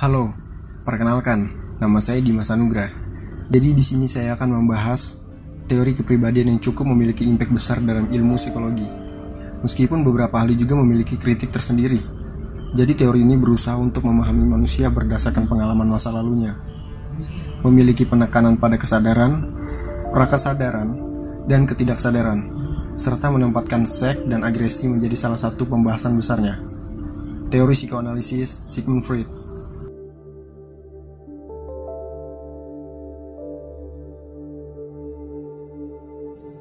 Halo, perkenalkan, nama saya Dimas Anugrah. Jadi di sini saya akan membahas teori kepribadian yang cukup memiliki impact besar dalam ilmu psikologi. Meskipun beberapa ahli juga memiliki kritik tersendiri. Jadi teori ini berusaha untuk memahami manusia berdasarkan pengalaman masa lalunya. Memiliki penekanan pada kesadaran, prakesadaran, dan ketidaksadaran, serta menempatkan seks dan agresi menjadi salah satu pembahasan besarnya. Teori psikoanalisis Sigmund Freud.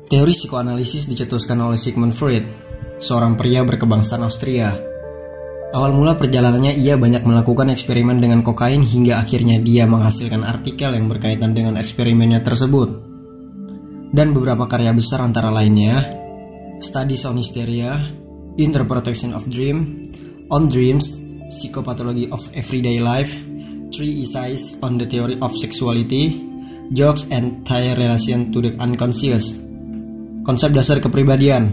Teori psikoanalisis dicetuskan oleh Sigmund Freud, seorang pria berkebangsaan Austria. Awal mula perjalanannya ia banyak melakukan eksperimen dengan kokain hingga akhirnya dia menghasilkan artikel yang berkaitan dengan eksperimennya tersebut. Dan beberapa karya besar antara lainnya, Studies on Hysteria, Interpretation of Dream, On Dreams, Psychopathology of Everyday Life, 3 Essays on the Theory of Sexuality, Jokes and Their Relation to the Unconscious. Konsep dasar kepribadian.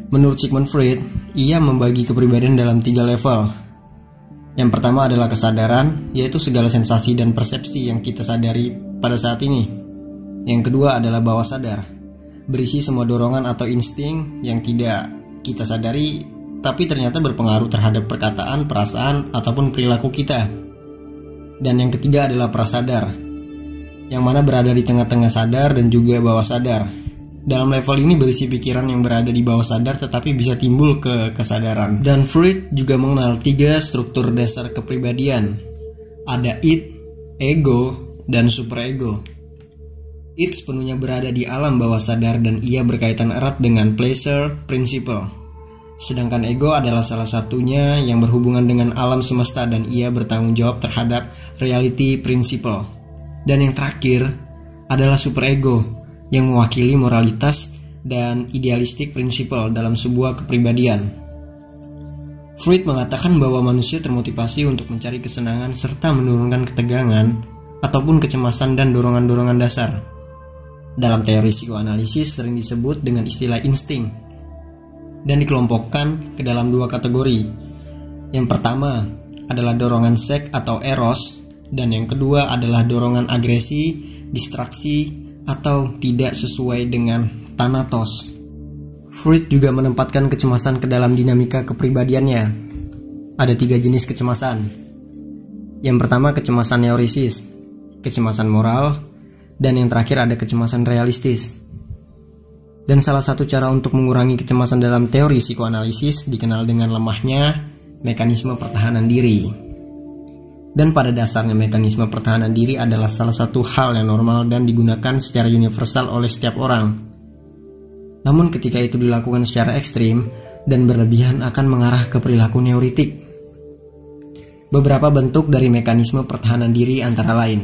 Menurut Sigmund Freud, ia membagi kepribadian dalam 3 level. Yang pertama adalah kesadaran, yaitu segala sensasi dan persepsi yang kita sadari pada saat ini. Yang kedua adalah bawah sadar, berisi semua dorongan atau insting yang tidak kita sadari, tapi ternyata berpengaruh terhadap perkataan, perasaan, ataupun perilaku kita. Dan yang ketiga adalah prasadar, yang mana berada di tengah-tengah sadar dan juga bawah sadar. Dalam level ini berisi pikiran yang berada di bawah sadar tetapi bisa timbul ke kesadaran. Dan Freud juga mengenal 3 struktur dasar kepribadian. Ada id, ego, dan superego. Id sepenuhnya berada di alam bawah sadar dan ia berkaitan erat dengan pleasure principle. Sedangkan ego adalah salah satunya yang berhubungan dengan alam semesta dan ia bertanggung jawab terhadap reality principle. Dan yang terakhir adalah superego, yang mewakili moralitas dan idealistik prinsipal dalam sebuah kepribadian. Freud mengatakan bahwa manusia termotivasi untuk mencari kesenangan serta menurunkan ketegangan ataupun kecemasan dan dorongan-dorongan dasar. Dalam teori psikoanalisis sering disebut dengan istilah insting dan dikelompokkan ke dalam 2 kategori. Yang pertama adalah dorongan seks atau eros, dan yang kedua adalah dorongan agresi, distraksi, atau tidak sesuai dengan thanatos. Freud juga menempatkan kecemasan ke dalam dinamika kepribadiannya. Ada 3 jenis kecemasan. Yang pertama kecemasan neurosis, kecemasan moral, dan yang terakhir ada kecemasan realistis. Dan salah satu cara untuk mengurangi kecemasan dalam teori psikoanalisis dikenal dengan lemahnya mekanisme pertahanan diri. Dan pada dasarnya mekanisme pertahanan diri adalah salah satu hal yang normal dan digunakan secara universal oleh setiap orang. Namun ketika itu dilakukan secara ekstrim dan berlebihan akan mengarah ke perilaku neurotik. Beberapa bentuk dari mekanisme pertahanan diri antara lain: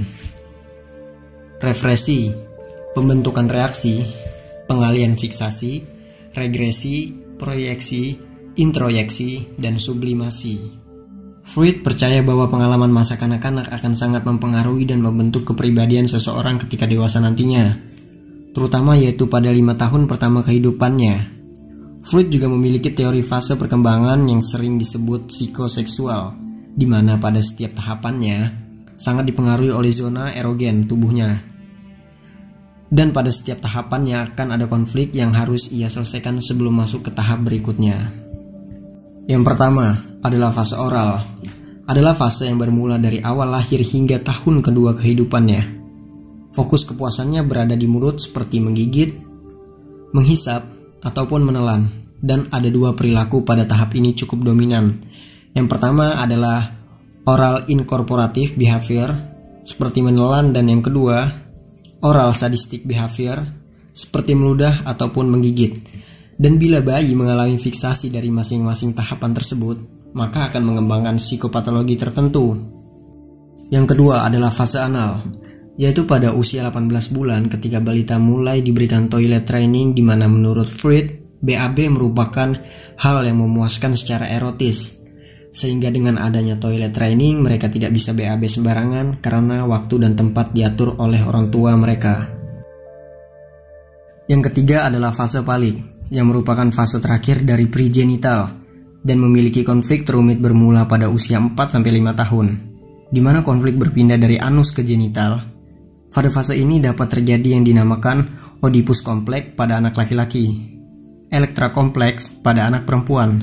represi, pembentukan reaksi, pengalihan fiksasi, regresi, proyeksi, introyeksi, dan sublimasi. Freud percaya bahwa pengalaman masa kanak-kanak akan sangat mempengaruhi dan membentuk kepribadian seseorang ketika dewasa nantinya, terutama yaitu pada 5 tahun pertama kehidupannya. Freud juga memiliki teori fase perkembangan yang sering disebut psikoseksual, di mana pada setiap tahapannya sangat dipengaruhi oleh zona erogen tubuhnya. Dan pada setiap tahapannya akan ada konflik yang harus ia selesaikan sebelum masuk ke tahap berikutnya. Yang pertama adalah fase oral. Adalah fase yang bermula dari awal lahir hingga tahun kedua kehidupannya. Fokus kepuasannya berada di mulut seperti menggigit, menghisap, ataupun menelan. Dan ada 2 perilaku pada tahap ini cukup dominan. Yang pertama adalah oral incorporative behavior, seperti menelan, dan yang kedua oral sadistic behavior, seperti meludah ataupun menggigit. Dan bila bayi mengalami fiksasi dari masing-masing tahapan tersebut, maka akan mengembangkan psikopatologi tertentu. Yang kedua adalah fase anal, yaitu pada usia 18 bulan ketika balita mulai diberikan toilet training, di mana menurut Freud, BAB merupakan hal yang memuaskan secara erotis. Sehingga dengan adanya toilet training, mereka tidak bisa BAB sembarangan karena waktu dan tempat diatur oleh orang tua mereka. Yang ketiga adalah fase palik, yang merupakan fase terakhir dari pregenital dan memiliki konflik terumit bermula pada usia 4-5 tahun. di mana konflik berpindah dari anus ke genital. Pada fase ini dapat terjadi yang dinamakan Oedipus kompleks pada anak laki-laki, Elektra kompleks pada anak perempuan,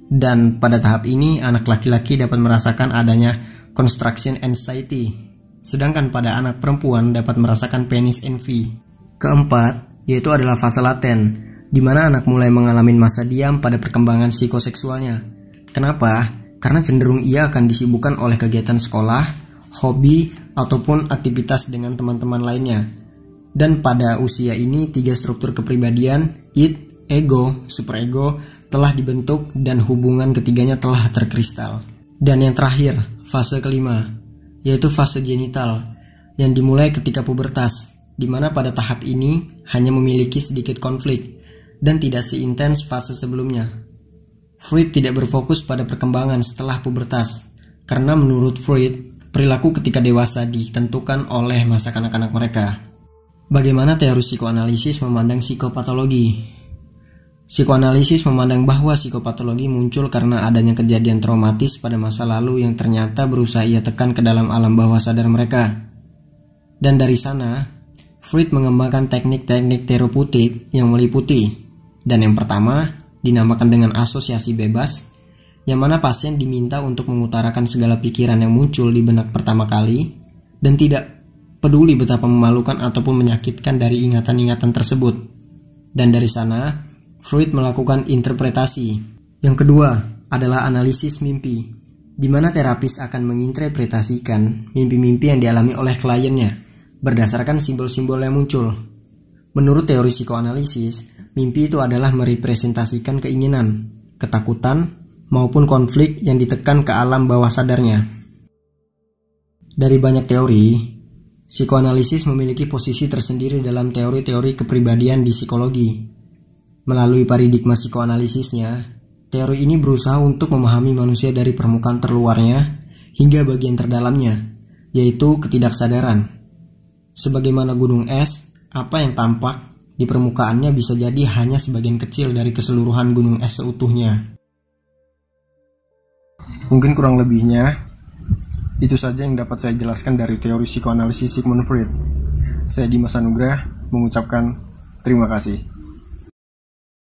dan pada tahap ini anak laki-laki dapat merasakan adanya construction anxiety, sedangkan pada anak perempuan dapat merasakan penis envy. Keempat, yaitu adalah fase laten, di mana anak mulai mengalami masa diam pada perkembangan psikoseksualnya. Kenapa? Karena cenderung ia akan disibukkan oleh kegiatan sekolah, hobi, ataupun aktivitas dengan teman-teman lainnya. Dan pada usia ini, 3 struktur kepribadian, id, ego, superego, telah dibentuk dan hubungan ketiganya telah terkristal. Dan yang terakhir, fase kelima, yaitu fase genital, yang dimulai ketika pubertas, di mana pada tahap ini hanya memiliki sedikit konflik dan tidak seintens fase sebelumnya. Freud tidak berfokus pada perkembangan setelah pubertas, karena menurut Freud, perilaku ketika dewasa ditentukan oleh masa kanak-kanak mereka. Bagaimana teori psikoanalisis memandang psikopatologi? Psikoanalisis memandang bahwa psikopatologi muncul karena adanya kejadian traumatis pada masa lalu yang ternyata berusaha ia tekan ke dalam alam bawah sadar mereka. Dan dari sana, Freud mengembangkan teknik-teknik terapeutik yang meliputi, dan yang pertama dinamakan dengan asosiasi bebas, yang mana pasien diminta untuk mengutarakan segala pikiran yang muncul di benak pertama kali dan tidak peduli betapa memalukan ataupun menyakitkan dari ingatan-ingatan tersebut. Dan dari sana, Freud melakukan interpretasi. Yang kedua adalah analisis mimpi, di mana terapis akan menginterpretasikan mimpi-mimpi yang dialami oleh kliennya berdasarkan simbol-simbol yang muncul. Menurut teori psikoanalisis, mimpi itu adalah merepresentasikan keinginan, ketakutan, maupun konflik yang ditekan ke alam bawah sadarnya. Dari banyak teori, psikoanalisis memiliki posisi tersendiri dalam teori-teori kepribadian di psikologi. Melalui paradigma psikoanalisisnya, teori ini berusaha untuk memahami manusia dari permukaan terluarnya hingga bagian terdalamnya, yaitu ketidaksadaran. Sebagaimana gunung es, apa yang tampak di permukaannya bisa jadi hanya sebagian kecil dari keseluruhan gunung es seutuhnya. Mungkin kurang lebihnya, itu saja yang dapat saya jelaskan dari teori psikoanalisis Sigmund Freud. Saya Dimas Anugrah mengucapkan terima kasih.